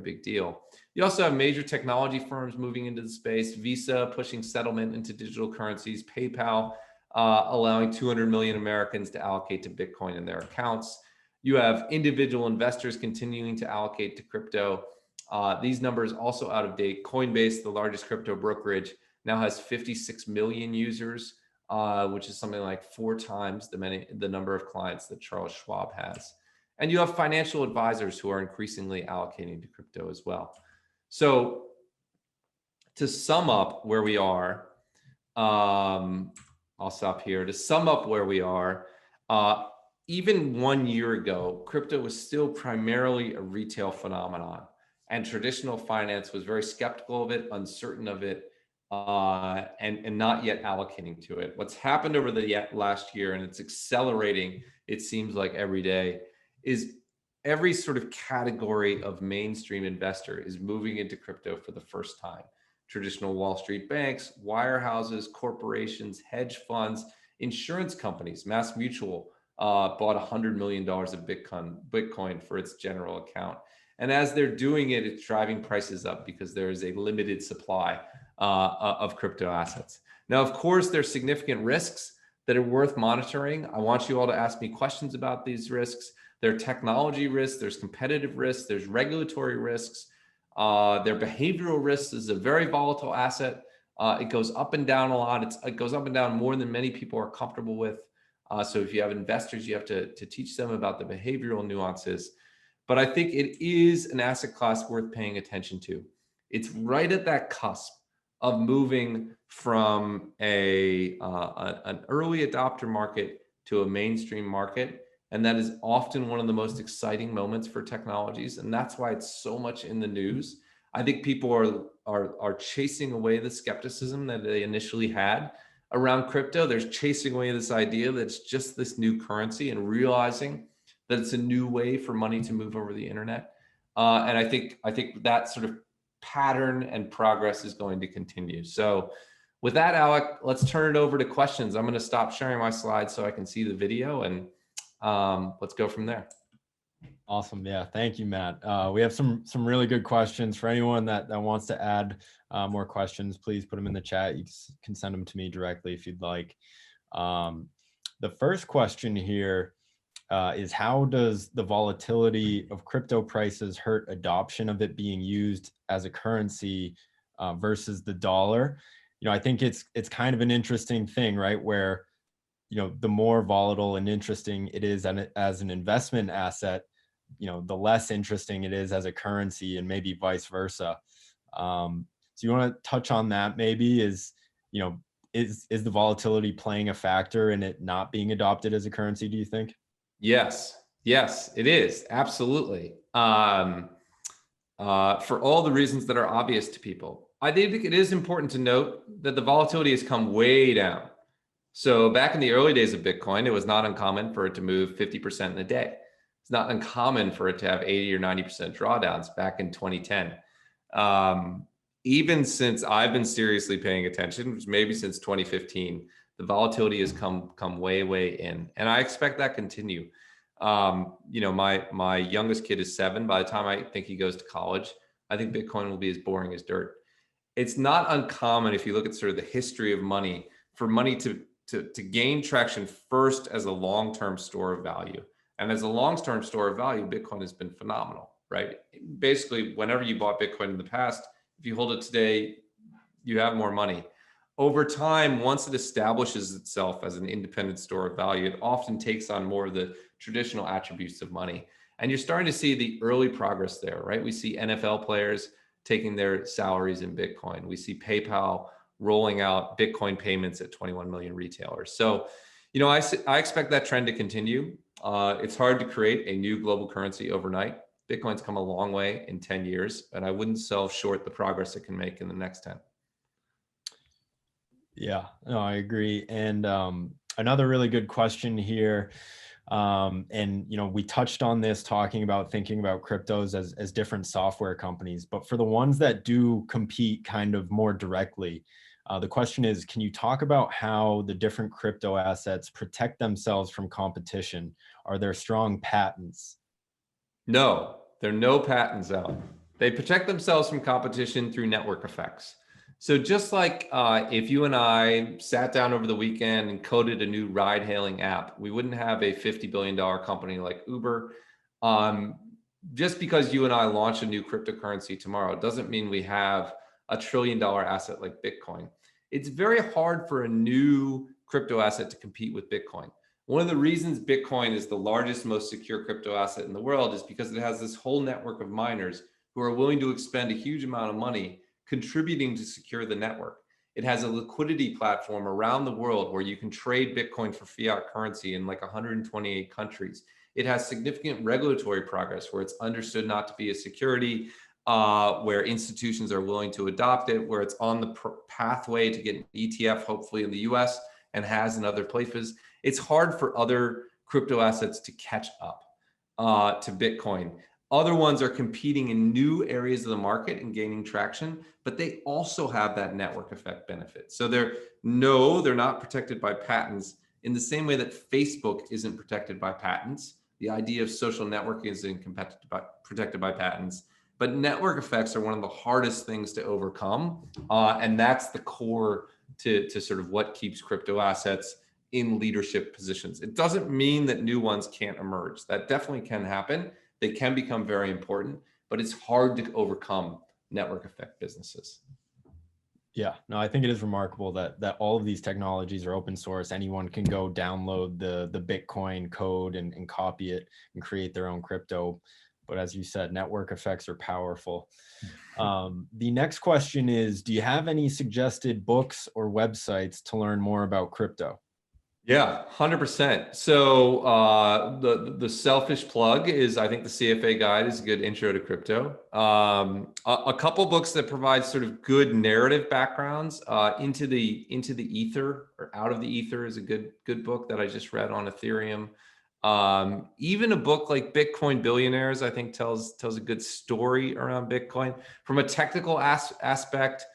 big deal. You also have major technology firms moving into the space, Visa pushing settlement into digital currencies, PayPal allowing 200 million Americans to allocate to Bitcoin in their accounts. You have individual investors continuing to allocate to crypto. These numbers also out of date. Coinbase, the largest crypto brokerage, now has 56 million users, which is something like 4 times the number of clients that Charles Schwab has. And you have financial advisors who are increasingly allocating to crypto as well. So to sum up where we are, I'll stop here. To sum up where we are, even 1 year ago, crypto was still primarily a retail phenomenon, and traditional finance was very skeptical of it, uncertain of it, and not yet allocating to it. What's happened over the last year, and it's accelerating, it seems like every day, is every sort of category of mainstream investor is moving into crypto for the first time. Traditional Wall Street banks, wirehouses, corporations, hedge funds, insurance companies. Mass Mutual bought $100 million of Bitcoin for its general account. And as they're doing it, it's driving prices up because there is a limited supply of crypto assets. Now, of course, there's significant risks that are worth monitoring. I want you all to ask me questions about these risks. There are technology risks, there's competitive risks, there's regulatory risks. There are behavioral risks. This is a very volatile asset. It goes up and down a lot. It goes up and down more than many people are comfortable with. So if you have investors, you have to teach them about the behavioral nuances. But I think it is an asset class worth paying attention to. It's right at that cusp of moving from an early adopter market to a mainstream market. And that is often one of the most exciting moments for technologies. And that's why it's so much in the news. I think people are chasing away the skepticism that they initially had around crypto. There's chasing away this idea that it's just this new currency and realizing that it's a new way for money to move over the internet. And I think that sort of pattern and progress is going to continue. So with that, Alec, let's turn it over to questions. I'm going to stop sharing my slides so I can see the video, and let's go from there. Awesome. Yeah. Thank you, Matt. We have some really good questions. For anyone that wants to add more questions, please put them in the chat. You can send them to me directly if you'd like. The first question here is, how does the volatility of crypto prices hurt adoption of it being used as a currency versus the dollar? I think it's kind of an interesting thing, right? Where, the more volatile and interesting it is as an investment asset, the less interesting it is as a currency, and maybe vice versa. So you want to touch on that maybe? Is the volatility playing a factor in it not being adopted as a currency, do you think? Yes, it is. Absolutely. For all the reasons that are obvious to people. I think it is important to note that the volatility has come way down. So back in the early days of Bitcoin, it was not uncommon for it to move 50% in a day. It's not uncommon for it to have 80 or 90% drawdowns back in 2010. Even since I've been seriously paying attention, which maybe since 2015, the volatility has come way in, and I expect that to continue. My youngest kid is 7. By the time I think he goes to college, I think Bitcoin will be as boring as dirt. It's not uncommon, if you look at sort of the history of money, for money to gain traction first as a long-term store of value. And as a long-term store of value, Bitcoin has been phenomenal, right? Basically, whenever you bought Bitcoin in the past, if you hold it today, you have more money. Over time, once it establishes itself as an independent store of value, it often takes on more of the traditional attributes of money. And you're starting to see the early progress there, right? We see NFL players taking their salaries in Bitcoin. We see PayPal rolling out Bitcoin payments at 21 million retailers. So, I expect that trend to continue. It's hard to create a new global currency overnight. Bitcoin's come a long way in 10 years, and I wouldn't sell short the progress it can make in the next 10. Yeah, no, I agree. And another really good question here. And, we touched on this, thinking about cryptos as different software companies, but for the ones that do compete kind of more directly, the question is, can you talk about how the different crypto assets protect themselves from competition? Are there strong patents? No, there are no patents out. They protect themselves from competition through network effects. So just like if you and I sat down over the weekend and coded a new ride-hailing app, we wouldn't have a $50 billion company like Uber. Just because you and I launch a new cryptocurrency tomorrow doesn't mean we have a $1 trillion asset like Bitcoin. It's very hard for a new crypto asset to compete with Bitcoin. One of the reasons Bitcoin is the largest, most secure crypto asset in the world is because it has this whole network of miners who are willing to expend a huge amount of money contributing to secure the network. It has a liquidity platform around the world where you can trade Bitcoin for fiat currency in like 128 countries. It has significant regulatory progress where it's understood not to be a security, where institutions are willing to adopt it, where it's on the pathway to get an ETF, hopefully in the US, and has in other places. It's hard for other crypto assets to catch up to Bitcoin. Other ones are competing in new areas of the market and gaining traction, but they also have that network effect benefit. So they're not protected by patents in the same way that Facebook isn't protected by patents. The idea of social networking isn't protected by patents, but network effects are one of the hardest things to overcome. And that's the core to sort of what keeps crypto assets in leadership positions. It doesn't mean that new ones can't emerge. That definitely can happen. They can become very important, but it's hard to overcome network effect businesses. Yeah, no, I think it is remarkable that all of these technologies are open source. Anyone can go download the Bitcoin code and copy it and create their own crypto. But as you said, network effects are powerful. The next question is, do you have any suggested books or websites to learn more about crypto? Yeah, 100%. So the selfish plug is, I think the CFA guide is a good intro to crypto. A couple books that provide sort of good narrative backgrounds into the ether, or Out of the Ether, is a good book that I just read on Ethereum. Even a book like Bitcoin Billionaires, I think tells a good story around Bitcoin from a technical aspect.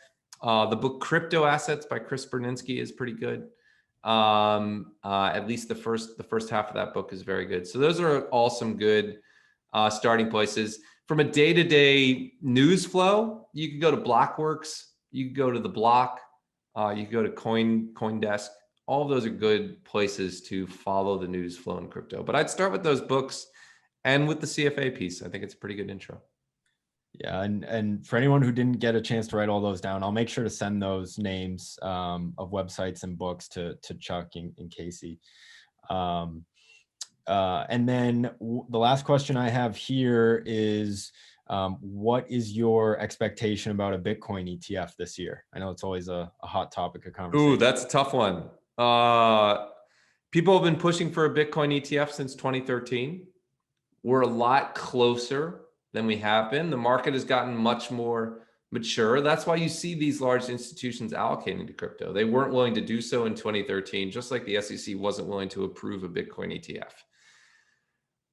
The book Cryptoassets by Chris Berninsky is pretty good. At least the first half of that book is very good. So those are all some good starting places. From a day-to-day news flow, you could go to Blockworks, you could go to The Block, you could go to CoinDesk. All of those are good places to follow the news flow in crypto. But I'd start with those books and with the CFA piece. I think it's a pretty good intro. Yeah, and for anyone who didn't get a chance to write all those down, I'll make sure to send those names of websites and books to Chuck and Casey. And then the last question I have here is, what is your expectation about a Bitcoin ETF this year? I know it's always a hot topic of conversation. Ooh, that's a tough one. People have been pushing for a Bitcoin ETF since 2013. We're a lot closer than we have been. The market has gotten much more mature. That's why you see these large institutions allocating to crypto. They weren't willing to do so in 2013, just like the SEC wasn't willing to approve a Bitcoin ETF.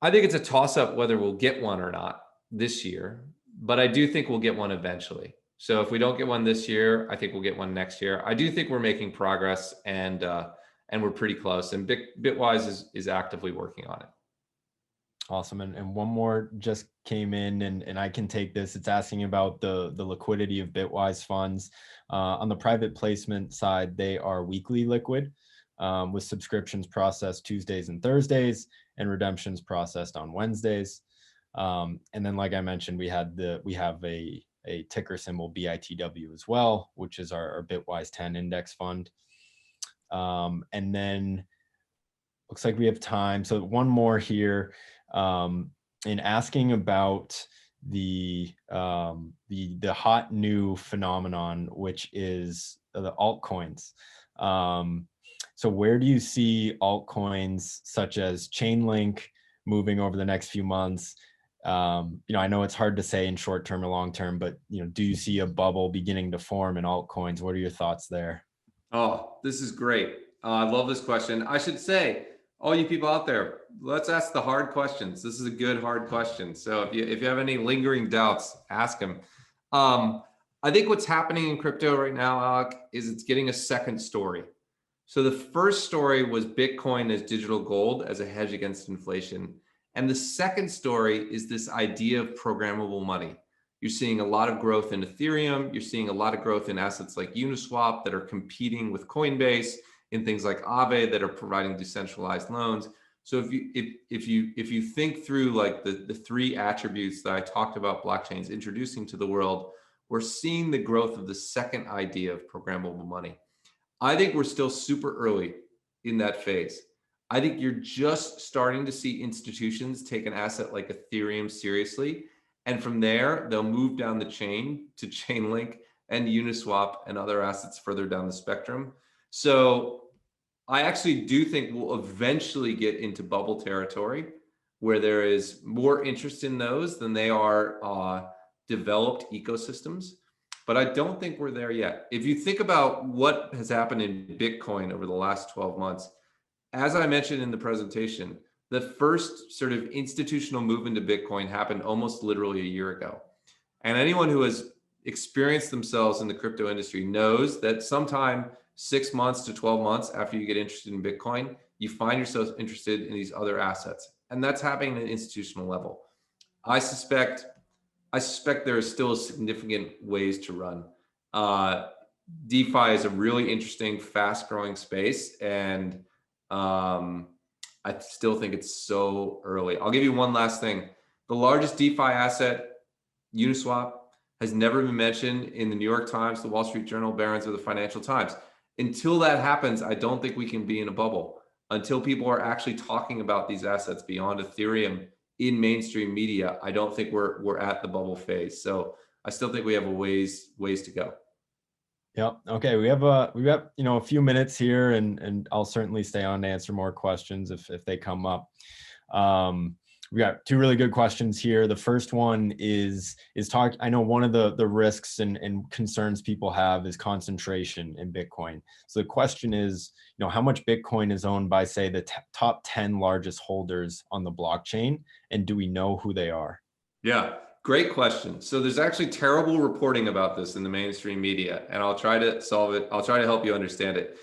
I think it's a toss-up whether we'll get one or not this year, but I do think we'll get one eventually. So if we don't get one this year, I think we'll get one next year. I do think we're making progress, and we're pretty close. And Bitwise is actively working on it. Awesome. And one more just came in, and I can take this. It's asking about the liquidity of Bitwise funds. On the private placement side, they are weekly liquid, with subscriptions processed Tuesdays and Thursdays and redemptions processed on Wednesdays. And then, like I mentioned, we have a ticker symbol BITW as well, which is our Bitwise 10 index fund. And then looks like we have time. So one more here, in asking about the hot new phenomenon, which is the altcoins. So where do you see altcoins such as Chainlink moving over the next few months? I know it's hard to say in short term or long term, but do you see a bubble beginning to form in altcoins? What are your thoughts there? Oh, this is great. I love this question. I should say, all you people out there, let's ask the hard questions. This is a good hard question. So if you have any lingering doubts, ask them. I think what's happening in crypto right now, Alec, is it's getting a second story. So the first story was Bitcoin as digital gold as a hedge against inflation. And the second story is this idea of programmable money. You're seeing a lot of growth in Ethereum. You're seeing a lot of growth in assets like Uniswap that are competing with Coinbase, in things like Aave that are providing decentralized loans. So if you think through like the three attributes that I talked about blockchains introducing to the world, we're seeing the growth of the second idea of programmable money. I think we're still super early in that phase. I think you're just starting to see institutions take an asset like Ethereum seriously. And from there, they'll move down the chain to Chainlink and Uniswap and other assets further down the spectrum. So I actually do think we'll eventually get into bubble territory where there is more interest in those than they are developed ecosystems. But I don't think we're there yet. If you think about what has happened in Bitcoin over the last 12 months, as I mentioned in the presentation, the first sort of institutional move into Bitcoin happened almost literally a year ago. And anyone who has experienced themselves in the crypto industry knows that sometime 6 months to 12 months after you get interested in Bitcoin, you find yourself interested in these other assets. And that's happening at an institutional level. I suspect there is still significant ways to run. DeFi is a really interesting, fast-growing space, and I still think it's so early. I'll give you one last thing. The largest DeFi asset, Uniswap, has never been mentioned in the New York Times, the Wall Street Journal, Barron's, or the Financial Times. Until that happens, I don't think we can be in a bubble. Until people are actually talking about these assets beyond Ethereum in mainstream media, I don't think we're at the bubble phase. So I still think we have a ways to go. Yep. Okay. We have a few minutes here, and I'll certainly stay on to answer more questions if they come up. We got two really good questions here. The first one is talk. I know one of the risks and concerns people have is concentration in Bitcoin. So the question is, how much Bitcoin is owned by, say, the top 10 largest holders on the blockchain, and do we know who they are? Yeah, great question. So there's actually terrible reporting about this in the mainstream media, and I'll try to solve it. I'll try to help you understand it.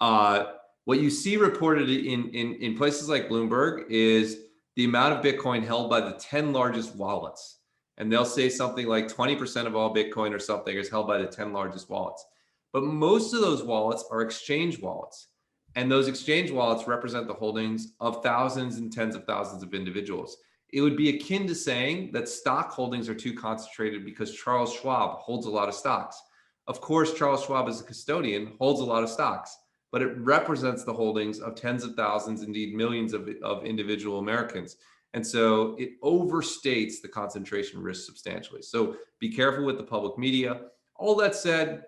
What you see reported in places like Bloomberg is the amount of Bitcoin held by the 10 largest wallets. And they'll say something like 20% of all Bitcoin or something is held by the 10 largest wallets. But most of those wallets are exchange wallets. And those exchange wallets represent the holdings of thousands and tens of thousands of individuals. It would be akin to saying that stock holdings are too concentrated because Charles Schwab holds a lot of stocks. Of course, Charles Schwab as a custodian holds a lot of stocks, but it represents the holdings of tens of thousands, indeed millions of individual Americans. And so it overstates the concentration risk substantially. So be careful with the public media. All that said,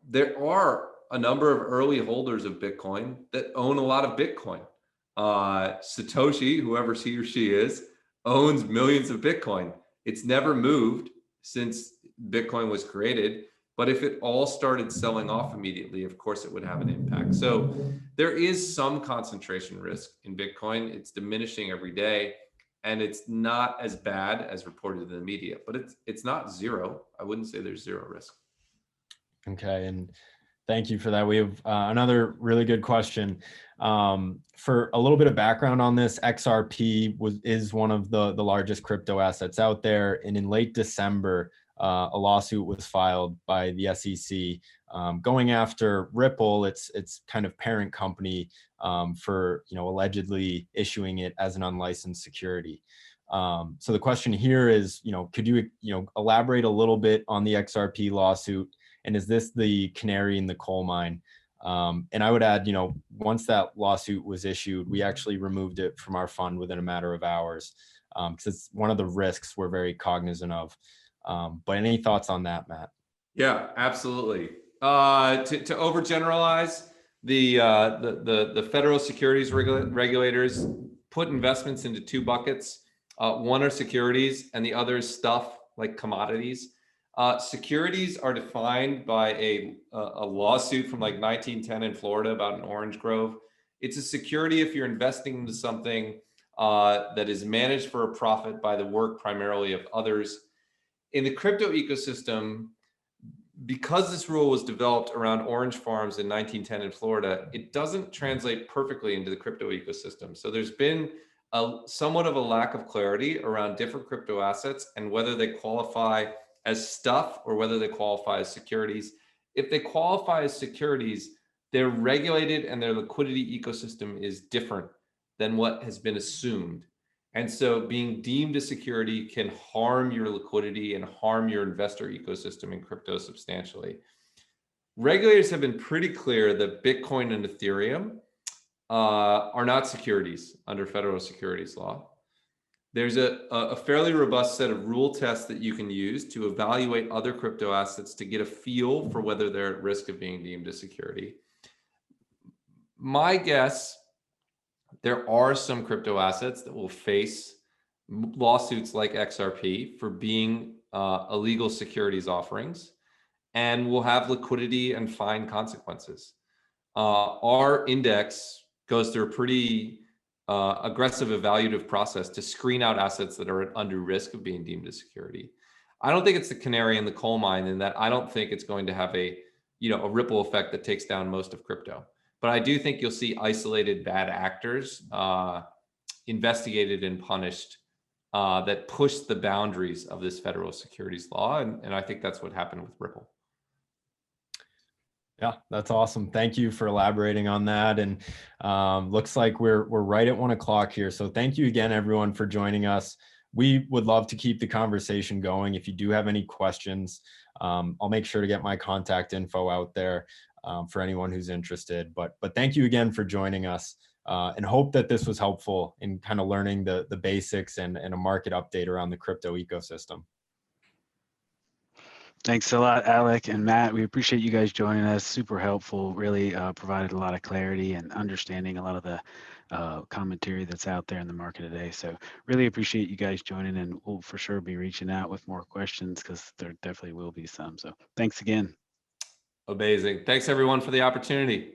there are a number of early holders of Bitcoin that own a lot of Bitcoin. Satoshi, whoever he or she is, owns millions of Bitcoin. It's never moved since Bitcoin was created. But if it all started selling off immediately, of course, it would have an impact. So there is some concentration risk in Bitcoin. It's diminishing every day, and it's not as bad as reported in the media, but it's not zero. I wouldn't say there's zero risk. Okay, and thank you for that. We have another really good question. For a little bit of background on this, XRP is one of the largest crypto assets out there, and in late December, a lawsuit was filed by the SEC going after Ripple, its kind of parent company, for allegedly issuing it as an unlicensed security. So the question here is, could you elaborate a little bit on the XRP lawsuit, and is this the canary in the coal mine? And I would add, once that lawsuit was issued, we actually removed it from our fund within a matter of hours, because it's one of the risks we're very cognizant of. But any thoughts on that, Matt? Yeah, absolutely. To overgeneralize, the federal securities regulators put investments into two buckets. One are securities, and the other is stuff like commodities. Securities are defined by a lawsuit from like 1910 in Florida about an orange grove. It's a security if you're investing into something that is managed for a profit by the work primarily of others. In the crypto ecosystem, because this rule was developed around orange farms in 1910 in Florida, it doesn't translate perfectly into the crypto ecosystem. So there's been somewhat of a lack of clarity around different crypto assets and whether they qualify as stuff or whether they qualify as securities. If they qualify as securities, they're regulated and their liquidity ecosystem is different than what has been assumed. And so being deemed a security can harm your liquidity and harm your investor ecosystem in crypto substantially. Regulators have been pretty clear that Bitcoin and Ethereum are not securities under federal securities law. There's a fairly robust set of rule tests that you can use to evaluate other crypto assets to get a feel for whether they're at risk of being deemed a security. My guess, there are some crypto assets that will face lawsuits like XRP for being illegal securities offerings and will have liquidity and fine consequences. Our index goes through a pretty aggressive evaluative process to screen out assets that are under risk of being deemed a security. I don't think it's the canary in the coal mine in that I don't think it's going to have a ripple effect that takes down most of crypto. But I do think you'll see isolated bad actors investigated and punished that push the boundaries of this federal securities law. And I think that's what happened with Ripple. Yeah, that's awesome. Thank you for elaborating on that. And looks like we're right at 1 o'clock here. So thank you again, everyone, for joining us. We would love to keep the conversation going. If you do have any questions, I'll make sure to get my contact info out there for anyone who's interested. But thank you again for joining us, and hope that this was helpful in kind of learning the basics and a market update around the crypto ecosystem. Thanks a lot, Alec and Matt. We appreciate you guys joining us. Super helpful. Really provided a lot of clarity and understanding a lot of the commentary that's out there in the market today. So really appreciate you guys joining, and we'll for sure be reaching out with more questions because there definitely will be some. So thanks again. Amazing. Thanks everyone for the opportunity.